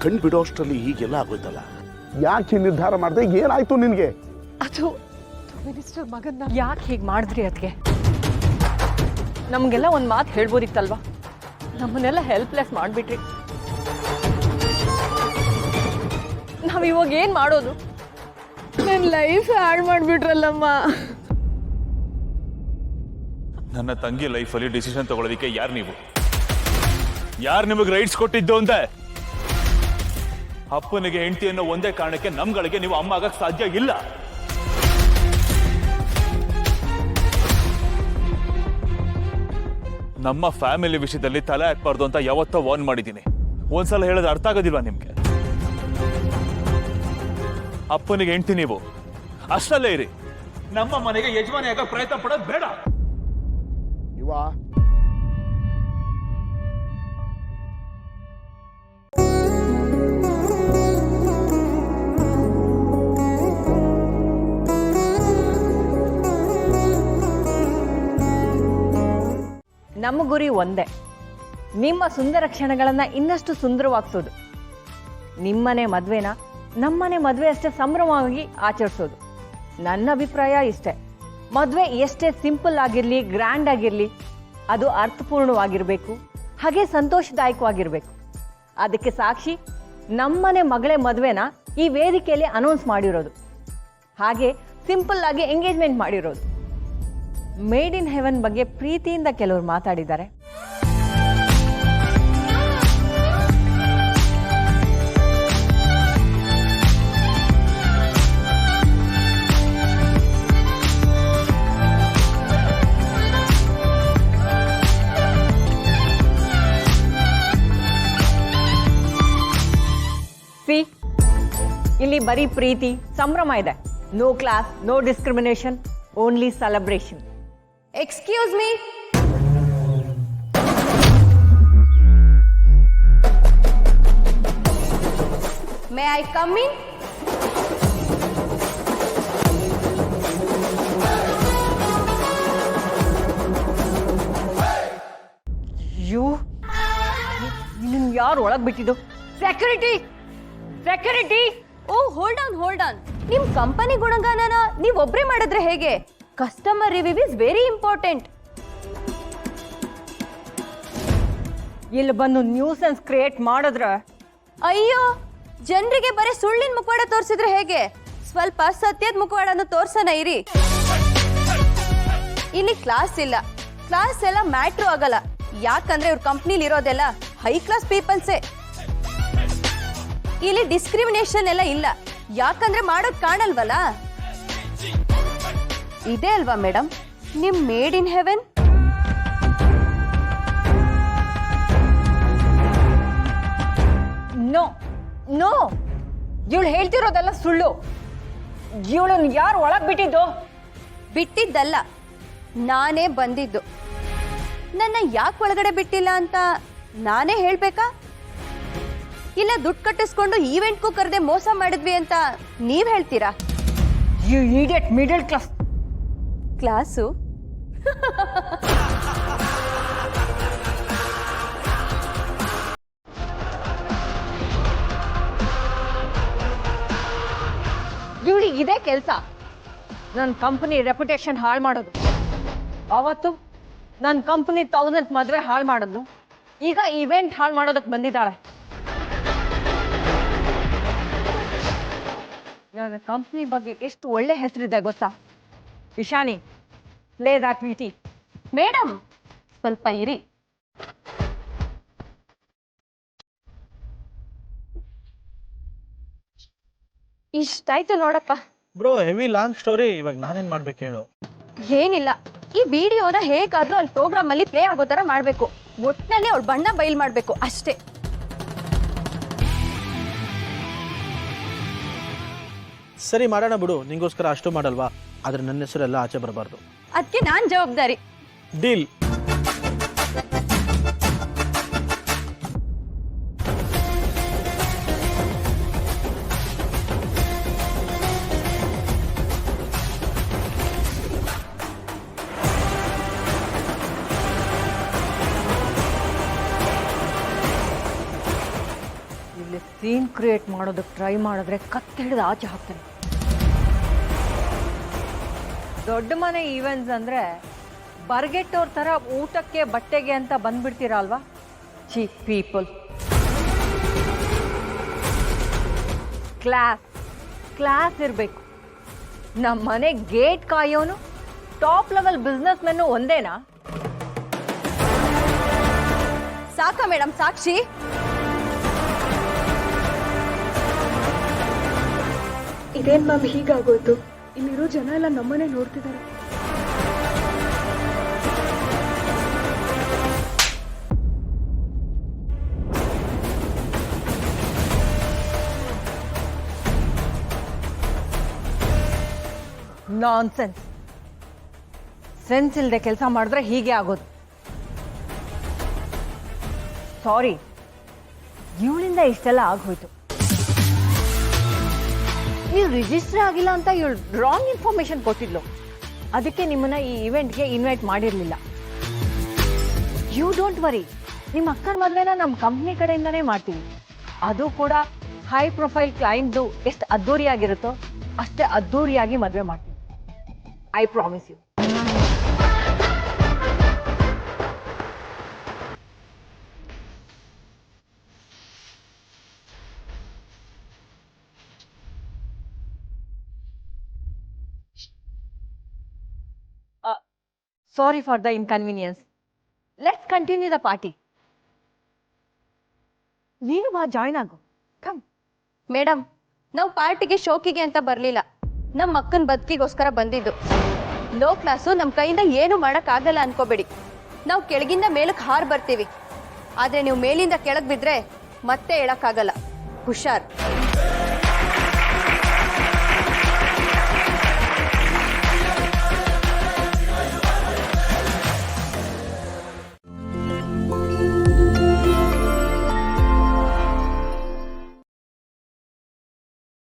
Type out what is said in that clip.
ಕಣ್ ಬಿಡೋಷ್ಟರಲ್ಲಿ ಹೀಗೆಲ್ಲ ಆಗೋಯ್ತಲ್ಲ. ಯಾಕೆ ನಿರ್ಧಾರ ಮಾಡಿದೆ? ಏನಾಯ್ತು ನಿನಗೆ? ಅದು ಮಿನಿಸ್ಟರ್ ಮಗನ್ನ ಯಾಕೆ ಹೀಗೆ ಮಾಡಿದ್ರಿ? ಅದಕ್ಕೆ ನಮಗೆಲ್ಲ ಒಂದು ಮಾತು ಹೇಳ್ಬೋದಿತ್ತಲ್ವಾ? ನಮ್ಮನ್ನೆಲ್ಲ ಹೆಲ್ಪ್ಲೆಸ್ ಮಾಡಿಬಿಟ್ರಿ. ನಾವು ಇವಾಗ ಏನು ಮಾಡೋದು? ನನ್ನ ಲೈಫ್ ಹಾಳು ಮಾಡಿಬಿಟ್ರಲ್ಲಮ್ಮ. ನನ್ನ ತಂಗಿ ಲೈಫಲ್ಲಿ ಡಿಸಿಷನ್ ತಗೊಳ್ಳೋದಕ್ಕೆ ಯಾರು ನಿಮಗೆ ರೈಟ್ಸ್ ಕೊಟ್ಟಿದ್ದು ಅಂದೆ? ಅಪ್ಪನಿಗೆ ಹೆಂಡತಿ ಅನ್ನೋ ಒಂದೇ ಕಾರಣಕ್ಕೆ ನಮ್ಗಳಿಗೆ ನೀವು ಅಮ್ಮ ಆಗಕ್ಕೆ ಸಾಧ್ಯ ಇಲ್ಲ. ನಮ್ಮ ಫ್ಯಾಮಿಲಿ ವಿಷಯದಲ್ಲಿ ತಲೆ ಹಾಕ್ಬಾರ್ದು ಅಂತ ಯಾವತ್ತೋ ವಾರ್ನ್ ಮಾಡಿದ್ದೀನಿ. ಒಂದ್ಸಲ ಹೇಳಿದ್ರೆ ಅರ್ಥ ಆಗೋದಿಲ್ವಾ ನಿಮ್ಗೆ? ಅಪ್ಪನಿಗೆ ಹೆಂಡತಿ ನೀವು ಅಷ್ಟಲ್ಲೇ ಇರಿ. ನಮ್ಮ ಮನೆಗೆ ಯಜಮಾನಿ ಆಗಕ್ಕೆ ಪ್ರಯತ್ನ ಪಡೋದು ಬೇಡ. ಇವಾ ನಮ್ಮ ಗುರಿ ಒಂದೇ, ನಿಮ್ಮ ಸುಂದರ ಕ್ಷಣಗಳನ್ನು ಇನ್ನಷ್ಟು ಸುಂದರವಾಗಿಸೋದು. ನಿಮ್ಮನೆ ಮದುವೆನ ನಮ್ಮನೆ ಮದುವೆ ಅಷ್ಟೇ ಸಂಭ್ರಮವಾಗಿ ಆಚರಿಸೋದು. ನನ್ನ ಅಭಿಪ್ರಾಯ ಇಷ್ಟೇ. ಮದುವೆ ಎಷ್ಟೇ ಸಿಂಪಲ್ ಆಗಿರಲಿ, ಗ್ರ್ಯಾಂಡ್ ಆಗಿರಲಿ, ಅದು ಅರ್ಥಪೂರ್ಣವಾಗಿರಬೇಕು, ಹಾಗೆ ಸಂತೋಷದಾಯಕವಾಗಿರಬೇಕು. ಅದಕ್ಕೆ ಸಾಕ್ಷಿ ನಮ್ಮನೆ ಮಗಳೇ ಮದುವೆನ ಈ ವೇದಿಕೆಯಲ್ಲಿ ಅನೌನ್ಸ್ ಮಾಡಿರೋದು, ಹಾಗೆ ಸಿಂಪಲ್ ಆಗಿ ಎಂಗೇಜ್ಮೆಂಟ್ ಮಾಡಿರೋದು. ಮೇಡ್ ಇನ್ ಹೆವೆನ್ ಬಗ್ಗೆ ಪ್ರೀತಿಯಿಂದ ಕೆಲವರು ಮಾತಾಡಿದ್ದಾರೆ. ಇಲ್ಲಿ ಬರೀ ಪ್ರೀತಿ ಸಂಭ್ರಮ ಇದೆ. No class, no discrimination, only celebration. Excuse me. May I come in? ನಿನ್ನ ಯಾರು ಒಳಗೆ ಬಿಟ್ಟಿದ್ದು? Security, security. Oh, hold on. ನಿಮ್ ಕಂಪನಿ ಗುಣಗಾನನ ನೀವ್ ಒಬ್ರೇ ಮಾಡಿದ್ರೆ ಹೇಗೆ? Customer review is very important. ಇಲ್ಲಿ ಬಂದು ನ್ಯೂಸೆನ್ಸ್ ಕ್ರಿಯೇಟ್ ಮಾಡಿದ್ರೆ? ಅಯ್ಯೋ, ಜನರಿಗೆ ಬರೀ ಸುಳ್ಳಿನ ಮುಖವಾಡ ತೋರಿಸಿದ್ರೆ ಹೇಗೆ? ಸ್ವಲ್ಪ ಸತ್ಯದ ಮುಖವಾಡನ ತೋರ್ಸನ ಇರಿ. ಇಲ್ಲಿ ಕ್ಲಾಸ್ ಇಲ್ಲ, ಕ್ಲಾಸ್ ಎಲ್ಲ ಮ್ಯಾಟ್ರು ಆಗಲ್ಲ. ಯಾಕಂದ್ರೆ ಇವ್ರ ಕಂಪ್ನಿಲಿ ಇರೋದೆಲ್ಲ ಹೈ ಕ್ಲಾಸ್ ಪೀಪಲ್ಸೇ. ಇಲ್ಲಿ ಡಿಸ್ಕ್ರಿಮಿನೇಷನ್ ಎಲ್ಲ ಇಲ್ಲ, ಯಾಕಂದ್ರೆ ಮಾಡೋದ್ ಕಾಣಲ್ವಲ್ಲ. ಇದೆ ಅಲ್ವಾ ಮೇಡಮ್ ನಿಮ್ made in heaven? No no, ಇವಳು ಹೇಳ್ತಿರೋದೆಲ್ಲ ಸುಳ್ಳು. ಇವಳನ್ನ ಯಾರು ಒಳಗ್ ಬಿಟ್ಟಿದ್ದು? ಬಿಟ್ಟಿದ್ದಲ್ಲ, ನಾನೇ ಬಂದಿದ್ದು. ನನ್ನ ಯಾಕೆ ಒಳಗಡೆ ಬಿಟ್ಟಿಲ್ಲ ಅಂತ ನಾನೇ ಹೇಳ್ಬೇಕಾ? ಇಲ್ಲ ದುಡ್ಡು ಕಟ್ಟಿಸ್ಕೊಂಡು ಈವೆಂಟ್ಗೂ ಕರೆದೆ ಮೋಸ ಮಾಡಿದ್ವಿ ಅಂತ ನೀವ್ ಹೇಳ್ತೀರಾ? You idiot, middle class. Class? ಇವಳಿಗೆ ಇದೇ ಕೆಲಸ, ನನ್ನ ಕಂಪನಿ ರೆಪ್ಯುಟೇಷನ್ ಹಾಳು ಮಾಡೋದು. ಅವತ್ತು ನನ್ನ ಕಂಪನಿ 1000th ಮದುವೆ ಹಾಳು ಮಾಡೋದು, ಈಗ ಇವೆಂಟ್ ಹಾಳು ಮಾಡೋದಕ್ಕೆ ಬಂದಿದ್ದಾಳೆ. ನನ್ನ ಕಂಪನಿ ಬಗ್ಗೆ ಎಷ್ಟು ಒಳ್ಳೆ ಹೆಸರಿದೆ ಗೊತ್ತಾ? ಇಶಾನಿ, ಪ್ಲೇ ದಟ್ ವಿಟಿ. ಮೇಡಮ್ ಸ್ವಲ್ಪ ಇರಿ. ಇಷ್ಟಾಯ್ತು ನೋಡಪ್ಪ. Bro, heavy long story. ಇವಾಗ ನಾನೇನ್ ಮಾಡ್ಬೇಕು ಹೇಳು? ಏನಿಲ್ಲ, ಈ ವಿಡಿಯೋನ ಹೇಗಾದ್ರೂ ಅಲ್ಲಿ ಪ್ರೋಗ್ರಾಮ್ ಅಲ್ಲಿ ಪ್ಲೇ ಆಗೋ ತರ ಮಾಡ್ಬೇಕು. ಒಟ್ಟಿನಲ್ಲಿ ಅವ್ಳ ಬಣ್ಣ ಬಯಲ್ ಮಾಡ್ಬೇಕು ಅಷ್ಟೇ. ಸರಿ, ಮಾಡೋಣ ಬಿಡು. ನಿಂಗೋಸ್ಕರ ಅಷ್ಟು ಮಾಡಲ್ವಾ? ಆದ್ರೆ ನನ್ನ ಹೆಸರೆಲ್ಲ ಆಚೆ ಬರಬಾರ್ದು. ಅದಕ್ಕೆ ನಾನ್ ಜವಾಬ್ದಾರಿ. ಡೀಲ್. ಸೀನ್ ಕ್ರಿಯೇಟ್ ಮಾಡೋದಕ್ಕೆ ಟ್ರೈ ಮಾಡಿದ್ರೆ ಕತ್ತಿಡಿದು ಆಚೆ ಹಾಕ್ತಾನೆ. ದೊಡ್ಡ ಮನೆ ಈವೆಂಟ್ಸ್ ಅಂದರೆ ಬರ್ಗೆಟ್ಟೋರ್ ಥರ ಊಟಕ್ಕೆ ಬಟ್ಟೆಗೆ ಅಂತ ಬಂದ್ಬಿಡ್ತೀರಾ ಅಲ್ವಾ? Cheap people. ಕ್ಲಾಸ್ ಇರಬೇಕು. ನಮ್ಮ ಮನೆ ಗೇಟ್ ಕಾಯೋನು ಟಾಪ್ ಲೆವೆಲ್ ಬಿಸ್ನೆಸ್ ಮೆನ್ನು ಒಂದೇನಾ? ಸಾಕ ಮೇಡಮ್, ಸಾಕ್ಷಿ. ಇದೇನ್ ಮ್ಯಾಮ್ ಹೀಗಾಗೋಯ್ತು? ಇಲ್ಲಿರೋ ಜನ ಎಲ್ಲ ನಮ್ಮನೆ ನೋಡ್ತಿದ್ದಾರೆ. ನಾನ್ಸೆನ್ಸ್. ಸೆನ್ಸ್ ಇಲ್ಲದೆ ಕೆಲಸ ಮಾಡಿದ್ರೆ ಹೀಗೆ ಆಗೋದು. ಸಾರಿ, ಇವಳಿಂದ ಇಷ್ಟೆಲ್ಲ ಆಗೋಯ್ತು. ನೀವು ರಿಜಿಸ್ಟರ್ ಆಗಿಲ್ಲ ಅಂತ ಇವಳು ರಾಂಗ್ ಇನ್ಫಾರ್ಮೇಶನ್ ಕೊಟ್ಟಿದ್ಲು. ಅದಕ್ಕೆ ನಿಮ್ಮನ್ನ ಈ ಇವೆಂಟ್ಗೆ ಇನ್ವೈಟ್ ಮಾಡಿರಲಿಲ್ಲ. ಯು ಡೋಂಟ್ ವರಿ, ನಿಮ್ಮ ಅಕ್ಕನ ಮದುವೆನ ನಮ್ಮ ಕಂಪ್ನಿ ಕಡೆಯಿಂದನೇ ಮಾಡ್ತೀವಿ. ಅದು ಕೂಡ ಹೈ ಪ್ರೊಫೈಲ್ ಕ್ಲೈಂಟ್ದು ಎಷ್ಟು ಅದ್ದೂರಿಯಾಗಿರುತ್ತೋ ಅಷ್ಟೇ ಅದ್ದೂರಿಯಾಗಿ ಮದುವೆ ಮಾಡ್ತೀವಿ. I promise you. Sorry for the inconvenience. Let's continue the party. ನೀನು ಬಾ, ಜಾಯ್ನ್ ಆಗು. ಕಮ್. ಮೇಡಮ್, ನಾವು ಪಾರ್ಟಿಗೆ ಶೋಕಿಗೆ ಅಂತ ಬರಲಿಲ್ಲ. ನಮ್ಮ ಅಕ್ಕನ ಬದುಕಿಗೋಸ್ಕರ ಬಂದಿದ್ದು. ಲೋ ಕ್ಲಾಸು, ನಮ್ಮ ಕೈಯಿಂದ ಏನು ಮಾಡೋಕ್ಕಾಗಲ್ಲ ಅನ್ಕೋಬೇಡಿ. ನಾವು ಕೆಳಗಿಂದ ಮೇಲಕ್ಕೆ ಹಾರ್ ಬರ್ತೀವಿ. ಆದರೆ ನೀವು ಮೇಲಿಂದ ಕೆಳಗೆ ಬಿದ್ದರೆ ಮತ್ತೆ ಹೇಳೋಕ್ಕಾಗಲ್ಲ. ಹುಷಾರ್.